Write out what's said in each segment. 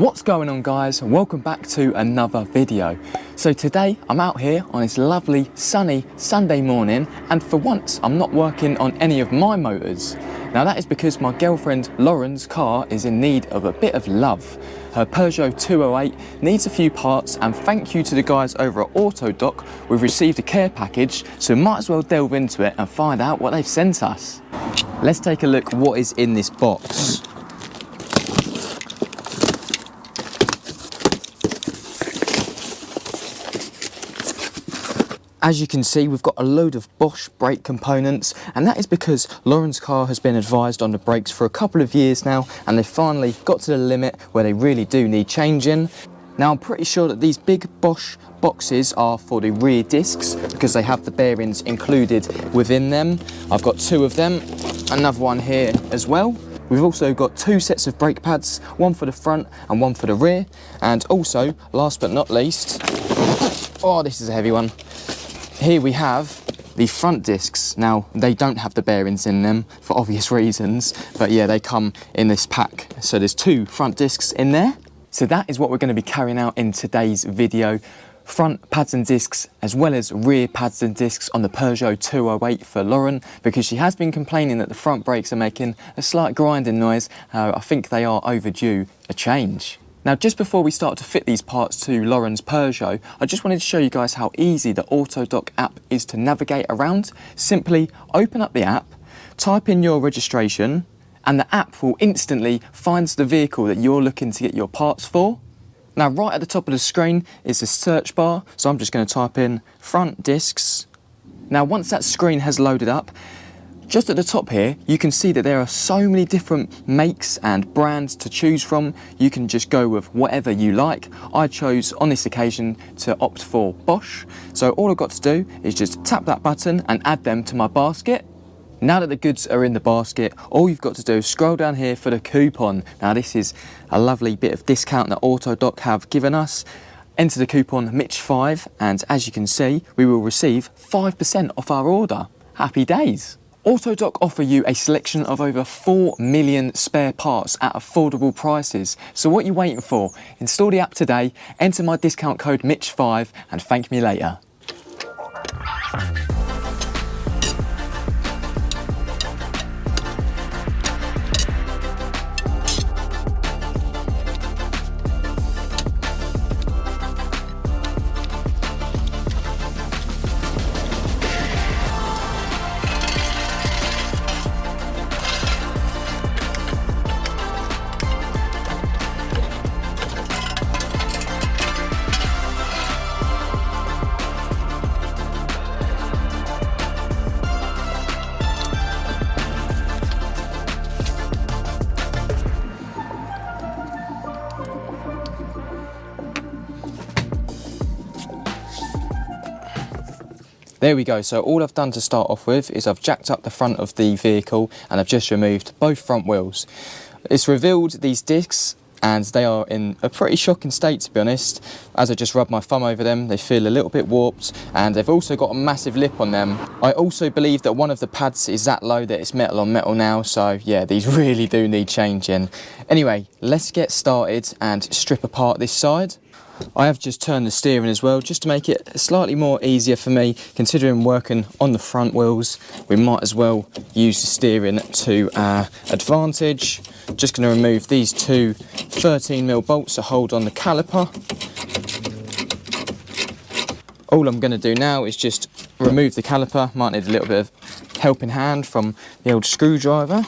What's going on, guys? Welcome back to another video. So today I'm out here on this lovely sunny Sunday morning, and for once I'm not working on any of my motors. Now that is because my girlfriend Lauren's car is in need of a bit of love. Her Peugeot 208 needs a few parts, and thank you to the guys over at Autoddo, we've received a care package, so might as well delve into it and find out what they've sent us. Let's take a look what is in this box. As you can see, we've got a load of Bosch brake components, and that is because Lauren's car has been advised on the brakes for a couple of years now, and they finally got to the limit where they really do need changing. Now I'm pretty sure that these big Bosch boxes are for the rear discs because they have the bearings included within them. I've got two of them, another one here as well. We've also got two sets of brake pads, one for the front and one for the rear. And also, last but not least, oh, this is a heavy one. Here we have the front discs. Now, they don't have the bearings in them for obvious reasons, but yeah, they come in this pack. So there's two front discs in there. So that is what we're going to be carrying out in today's video. Front pads and discs, as well as rear pads and discs on the Peugeot 208 for Lauren, because she has been complaining that the front brakes are making a slight grinding noise. I think they are overdue a change. Now, just before we start to fit these parts to Laurens Peugeot, I just wanted to show you guys how easy the Autoddo app is to navigate around. Simply open up the app, type in your registration, and the app will instantly find the vehicle that you're looking to get your parts for. Now, right at the top of the screen is the search bar, so I'm just going to type in front discs. Now, once that screen has loaded up, just at the top here, you can see that there are so many different makes and brands to choose from. You can just go with whatever you like. I chose on this occasion to opt for Bosch. So all I've got to do is just tap that button and add them to my basket. Now that the goods are in the basket, all you've got to do is scroll down here for the coupon. Now this is a lovely bit of discount that Autoddo have given us. Enter the coupon Mitch5, and as you can see, we will receive 5% off our order. Happy days. Autoddo offer you a selection of over 4 million spare parts at affordable prices. So what are you waiting for? Install the app today, enter my discount code Mitch5 and thank me later. There we go, so all I've done to start off with is I've jacked up the front of the vehicle and I've just removed both front wheels. It's revealed these discs and they are in a pretty shocking state, to be honest. As I just rub my thumb over them, they feel a little bit warped, and they've also got a massive lip on them. I also believe that one of the pads is that low that it's metal on metal now, so yeah, these really do need changing. Anyway, let's get started and strip apart this side. I have just turned the steering as well, just to make it slightly more easier for me. Considering working on the front wheels, we might as well use the steering to our advantage. Just going to remove these two 13mm bolts that hold on the caliper. All I'm going to do now is just remove the caliper. Might need a little bit of helping hand from the old screwdriver.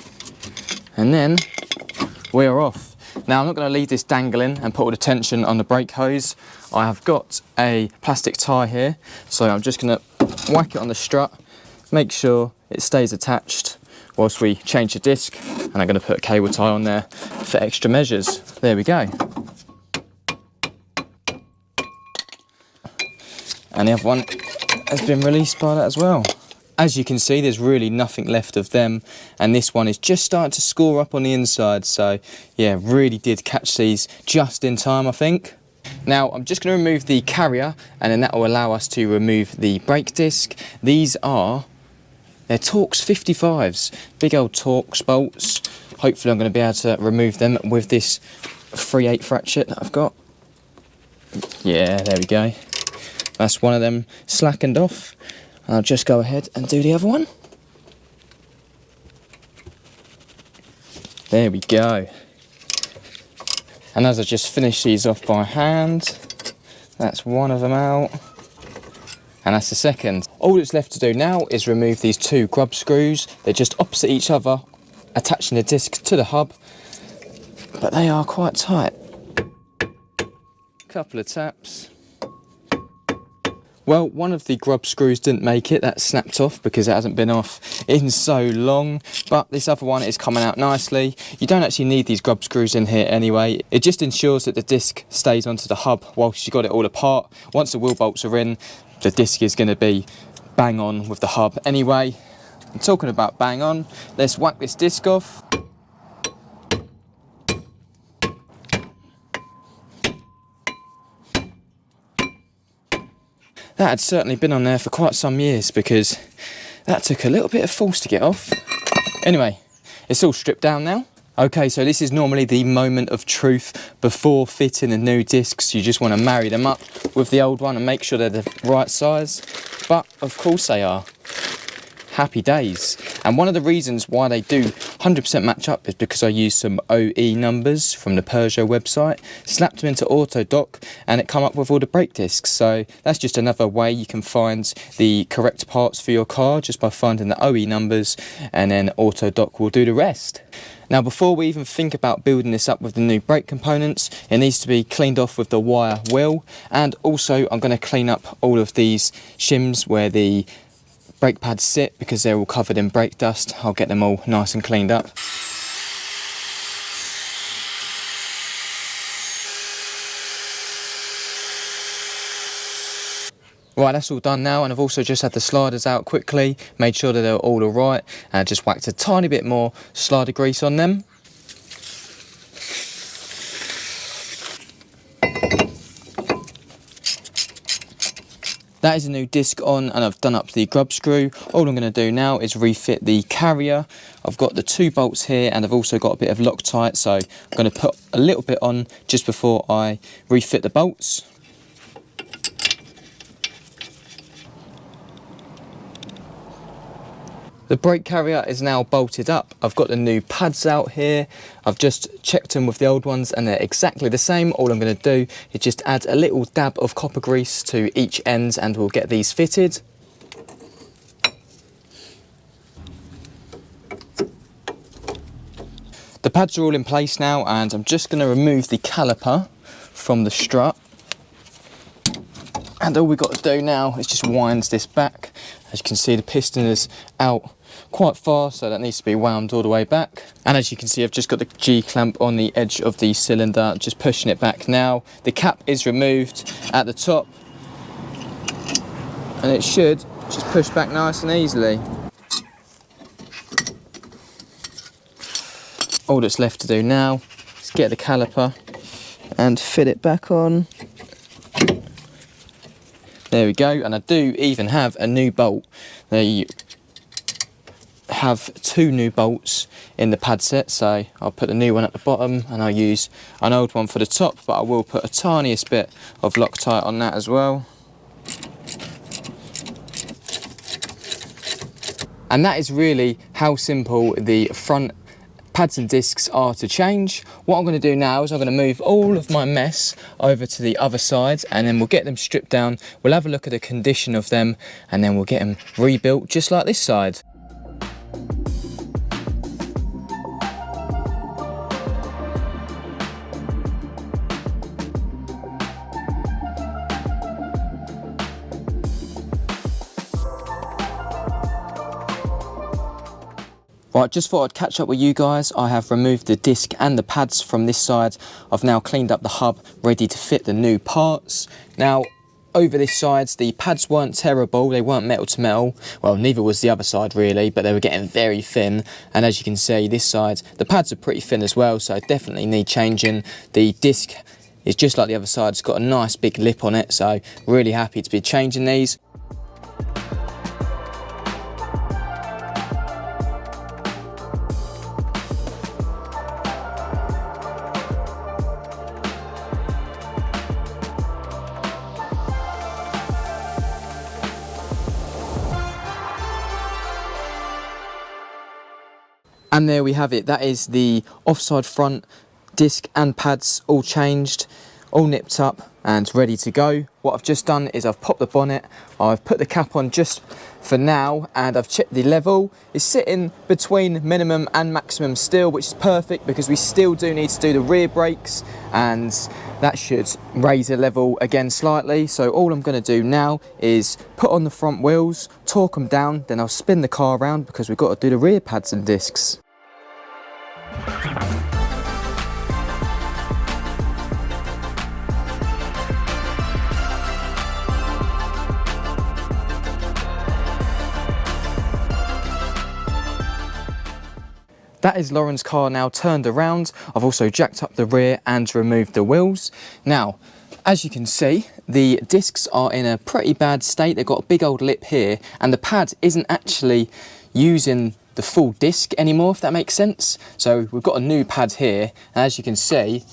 And then we are off. Now I'm not going to leave this dangling and put all the tension on the brake hose. I have got a plastic tie here, so I'm just going to whack it on the strut, make sure it stays attached whilst we change the disc, and I'm going to put a cable tie on there for extra measures. There we go. And the other one has been released by that as well. As you can see, there's really nothing left of them, and this one is just starting to score up on the inside, so yeah, really did catch these just in time, I think. Now I'm just going to remove the carrier, and then that will allow us to remove the brake disc. These are, they're Torx 55s, big old Torx bolts. Hopefully I'm going to be able to remove them with this 3/8 ratchet that I've got. Yeah, there we go. That's one of them slackened off. I'll just go ahead and do the other one. There we go. And as I just finish these off by hand, that's one of them out. And that's the second. All that's left to do now is remove these two grub screws. They're just opposite each other, attaching the disc to the hub, but they are quite tight. Couple of taps. Well, one of the grub screws didn't make it. That snapped off because it hasn't been off in so long, but this other one is coming out nicely. You don't actually need these grub screws in here anyway. It just ensures that the disc stays onto the hub whilst you got it all apart. Once the wheel bolts are in, the disc is going to be bang on with the hub anyway. And talking about bang on, let's whack this disc off. That had certainly been on there for quite some years because that took a little bit of force to get off. Anyway, it's all stripped down now. Okay, so this is normally the moment of truth before fitting the new discs. You just want to marry them up with the old one and make sure they're the right size. But of course they are. Happy days. And one of the reasons why they do 100% match up is because I used some OE numbers from the Peugeot website, slapped them into Autoddo, and it come up with all the brake discs. So that's just another way you can find the correct parts for your car, just by finding the OE numbers, and then Autoddo will do the rest. Now, before we even think about building this up with the new brake components, it needs to be cleaned off with the wire wheel, and also I'm going to clean up all of these shims where the brake pads sit because they're all covered in brake dust. I'll get them all nice and cleaned up. Right, that's all done now, and I've also just had the sliders out quickly, made sure that they're all alright, and just whacked a tiny bit more slider grease on them. That is a new disc on, and I've done up the grub screw. All I'm going to do now is refit the carrier. I've got the 2 bolts here, and I've also got a bit of Loctite, so I'm going to put a little bit on just before I refit the bolts. The brake carrier is now bolted up. I've got the new pads out here. I've just checked them with the old ones and they're exactly the same. All I'm going to do is just add a little dab of copper grease to each end and we'll get these fitted. The pads are all in place now, and I'm just going to remove the caliper from the strut. And all we've got to do now is just wind this back. As you can see, the piston is out quite far, so that needs to be wound all the way back. And as you can see, I've just got the G-clamp on the edge of the cylinder, just pushing it back now. The cap is removed at the top, and it should just push back nice and easily. All that's left to do now is get the caliper and fit it back on. There we go, and I do even have a new bolt. They have 2 new bolts in the pad set, so I'll put the new one at the bottom and I'll use an old one for the top, but I will put a tiniest bit of Loctite on that as well. And that is really how simple the front pads and discs are to change. What I'm going to do now is I'm going to move all of my mess over to the other side, and then we'll get them stripped down. We'll have a look at the condition of them, and then we'll get them rebuilt just like this side. Right, just thought I'd catch up with you guys. I have removed the disc and the pads from this side. I've now cleaned up the hub, ready to fit the new parts. Now, over this side, the pads weren't terrible. They weren't metal to metal. Well, neither was the other side really, but they were getting very thin. And as you can see, this side, the pads are pretty thin as well, so I definitely need changing. The disc is just like the other side. It's got a nice big lip on it, so really happy to be changing these. And there we have it. That is the offside front disc and pads all changed, all nipped up and ready to go. What I've just done is I've popped the bonnet, I've put the cap on just for now, and I've checked the level. It's sitting between minimum and maximum still, which is perfect because we still do need to do the rear brakes, and that should raise the level again slightly. So all I'm going to do now is put on the front wheels, torque them down, then I'll spin the car around because we've got to do the rear pads and discs. That is Laurens' car now turned around. I've also jacked up the rear and removed the wheels. Now, as you can see, the discs are in a pretty bad state. They've got a big old lip here, and the pad isn't actually using the full disc anymore, if that makes sense. So we've got a new pad here, and as you can see,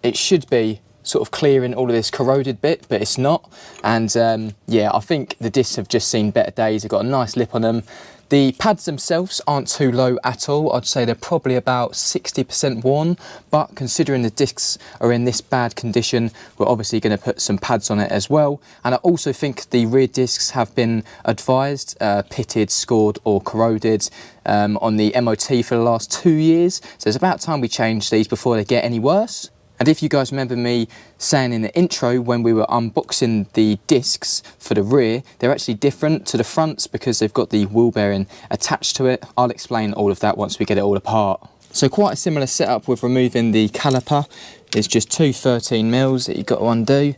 it should be sort of clearing all of this corroded bit, but it's not. And yeah, I think the discs have just seen better days. They've got a nice lip on them. The pads themselves aren't too low at all. I'd say they're probably about 60% worn, but considering the discs are in this bad condition, we're obviously going to put some pads on it as well. And I also think the rear discs have been advised, pitted, scored or corroded on the MOT for the last 2 years. So it's about time we change these before they get any worse. And if you guys remember me saying in the intro when we were unboxing the discs for the rear, they're actually different to the fronts because they've got the wheel bearing attached to it. I'll explain all of that once we get it all apart. So quite a similar setup with removing the caliper. It's just two 13mm that you've got to undo.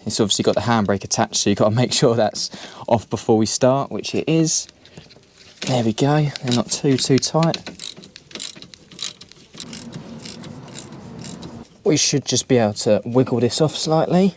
It's obviously got the handbrake attached, so you've got to make sure that's off before we start, which it is. There we go, they're not too tight. We should just be able to wiggle this off slightly.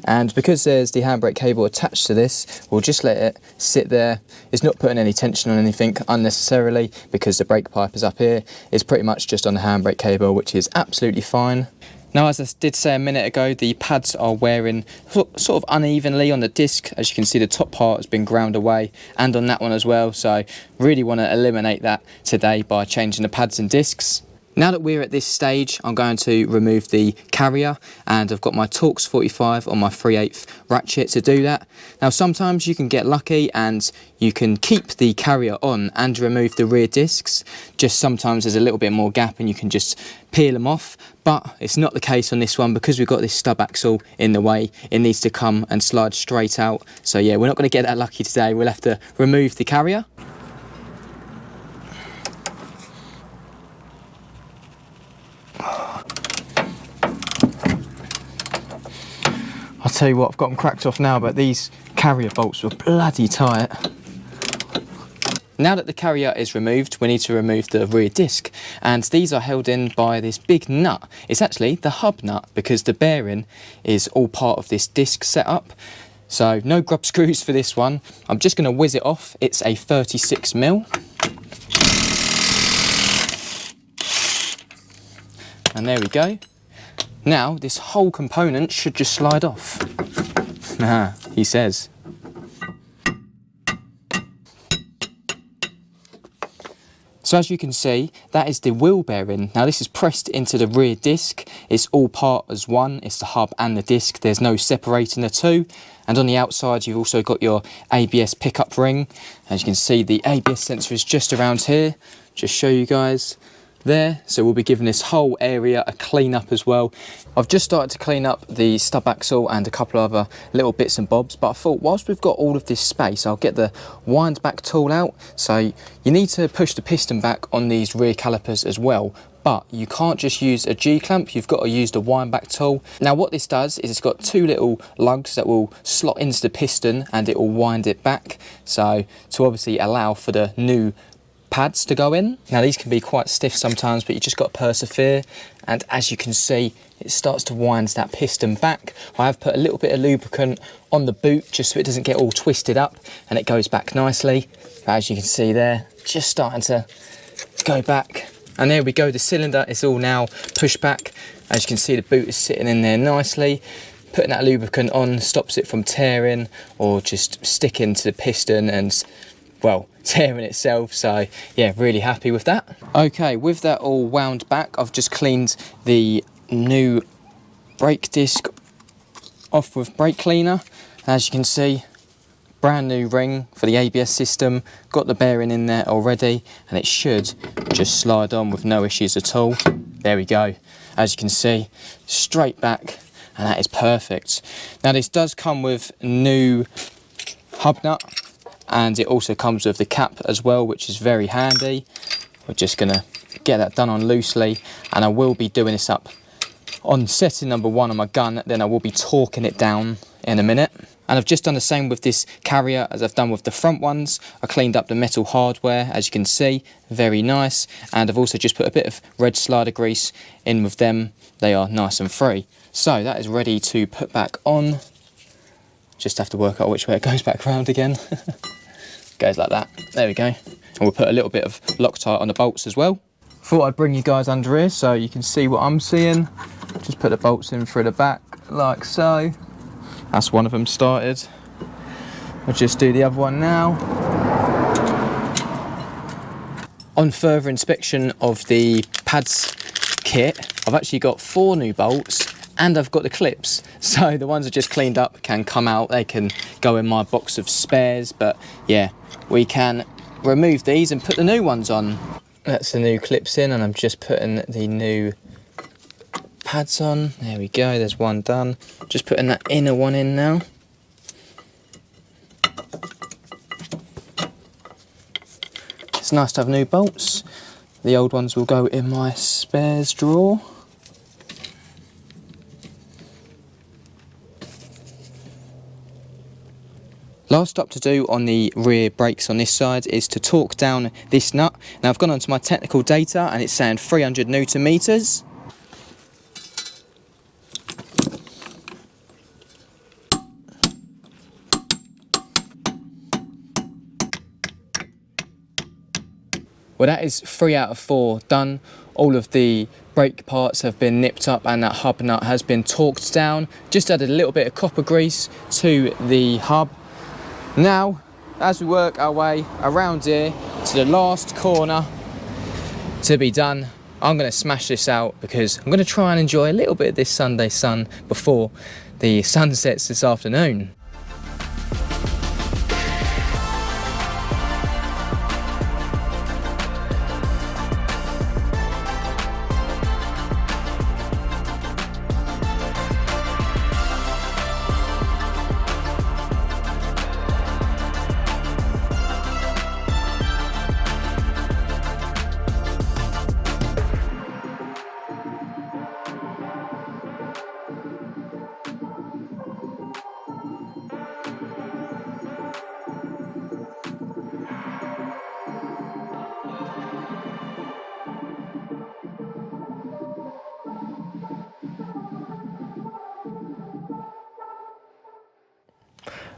And because there's the handbrake cable attached to this, we'll just let it sit there. It's not putting any tension on anything unnecessarily because the brake pipe is up here. It's pretty much just on the handbrake cable, which is absolutely fine. Now, as I did say a minute ago, the pads are wearing sort of unevenly on the disc. As you can see, the top part has been ground away, and on that one as well. So really want to eliminate that today by changing the pads and discs. Now that we're at this stage, I'm going to remove the carrier, and I've got my Torx 45 on my 3/8 ratchet to do that. Now sometimes you can get lucky and you can keep the carrier on and remove the rear discs. Just sometimes there's a little bit more gap and you can just peel them off, but it's not the case on this one because we've got this stub axle in the way. It needs to come and slide straight out. So yeah, we're not going to get that lucky today. We'll have to remove the carrier. I'll tell you what, I've got them cracked off now, but these carrier bolts were bloody tight. Now that the carrier is removed, we need to remove the rear disc, and these are held in by this big nut. It's actually the hub nut because the bearing is all part of this disc setup. So no grub screws for this one. I'm just going to whiz it off. It's a 36mm. And there we go. Now this whole component should just slide off. He says. So as you can see, that is the wheel bearing. Now this is pressed into the rear disc. It's all part as one. It's the hub and the disc. There's no separating the two. And on the outside, you've also got your ABS pickup ring. As you can see, the ABS sensor is just around here. Just show you guys. There, so we'll be giving this whole area a clean up as well. I've just started to clean up the stub axle and a couple of other little bits and bobs, but I thought whilst we've got all of this space, I'll get the wind back tool out. So you need to push the piston back on these rear calipers as well, but you can't just use a G-clamp, you've got to use the wind back tool. Now what this does is it's got two little lugs that will slot into the piston and it will wind it back, so to obviously allow for the new pads to go in. Now these can be quite stiff sometimes, but you just got to persevere, and as you can see, it starts to wind that piston back. I have put a little bit of lubricant on the boot just so it doesn't get all twisted up and it goes back nicely. But as you can see there, just starting to go back, and there we go, the cylinder is all now pushed back. As you can see, the boot is sitting in there nicely. Putting that lubricant on stops it from tearing or just sticking to the piston and well, tearing itself. So yeah, really happy with that. Okay, with that all wound back, I've just cleaned the new brake disc off with brake cleaner. As you can see, brand new ring for the ABS system, got the bearing in there already, and it should just slide on with no issues at all. There we go. As you can see, straight back, and that is perfect. Now this does come with new hub nut, and it also comes with the cap as well, which is very handy. We're just gonna get that done on loosely, and I will be doing this up on setting number 1 on my gun, then I will be torquing it down in a minute. And I've just done the same with this carrier as I've done with the front ones. I cleaned up the metal hardware, as you can see, very nice. And I've also just put a bit of red slider grease in with them. They are nice and free. So that is ready to put back on. Just have to work out which way it goes back round again. Goes like that. There we go. And we'll put a little bit of Loctite on the bolts as well. Thought I'd bring you guys under here so you can see what I'm seeing. Just put the bolts in through the back like so. That's one of them started. I'll just do the other one now. On further inspection of the pads kit, I've actually got 4 new bolts and I've got the clips. So the ones I just cleaned up can come out. They can go in my box of spares, but yeah, we can remove these and put the new ones on. That's the new clips in, and I'm just putting the new pads on. There we go, there's one done. Just putting that inner one in now. It's nice to have new bolts. The old ones will go in my spares drawer. Last up to do on the rear brakes on this side is to torque down this nut. Now I've gone onto my technical data and it's saying 300 Newton meters. Well, that is 3 out of 4 done. All of the brake parts have been nipped up and that hub nut has been torqued down. Just added a little bit of copper grease to the hub. Now, as we work our way around here to the last corner to be done, I'm going to smash this out because I'm going to try and enjoy a little bit of this Sunday sun before the sun sets this afternoon.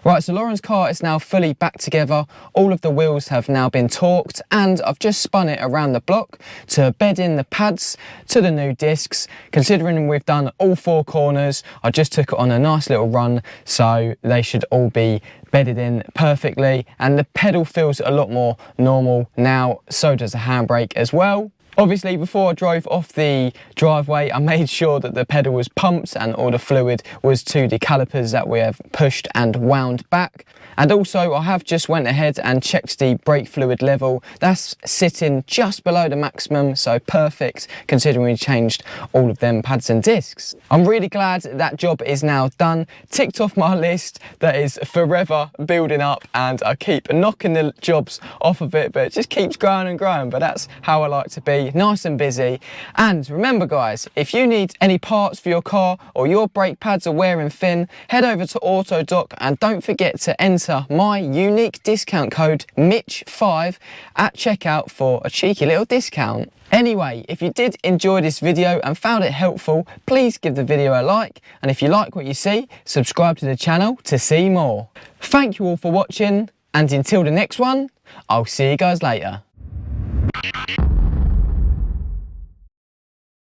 Right, so Lauren's car is now fully back together. All of the wheels have now been torqued and I've just spun it around the block to bed in the pads to the new discs. Considering we've done all 4 corners, I just took it on a nice little run, so they should all be bedded in perfectly. And the pedal feels a lot more normal now, so does the handbrake as well. Obviously, before I drove off the driveway, I made sure that the pedal was pumped and all the fluid was to the calipers that we have pushed and wound back. And also, I have just went ahead and checked the brake fluid level. That's sitting just below the maximum, so perfect considering we changed all of them pads and discs. I'm really glad that job is now done. Ticked off my list that is forever building up, and I keep knocking the jobs off of it, but it just keeps growing and growing. But that's how I like to be. Nice and busy. And remember guys, if you need any parts for your car or your brake pads are wearing thin, head over to Autoddo and don't forget to enter my unique discount code Mitch5 at checkout for a cheeky little discount. Anyway, if you did enjoy this video and found it helpful, please give the video a like, and if you like what you see, subscribe to the channel to see more. Thank you all for watching, and until the next one, I'll see you guys later.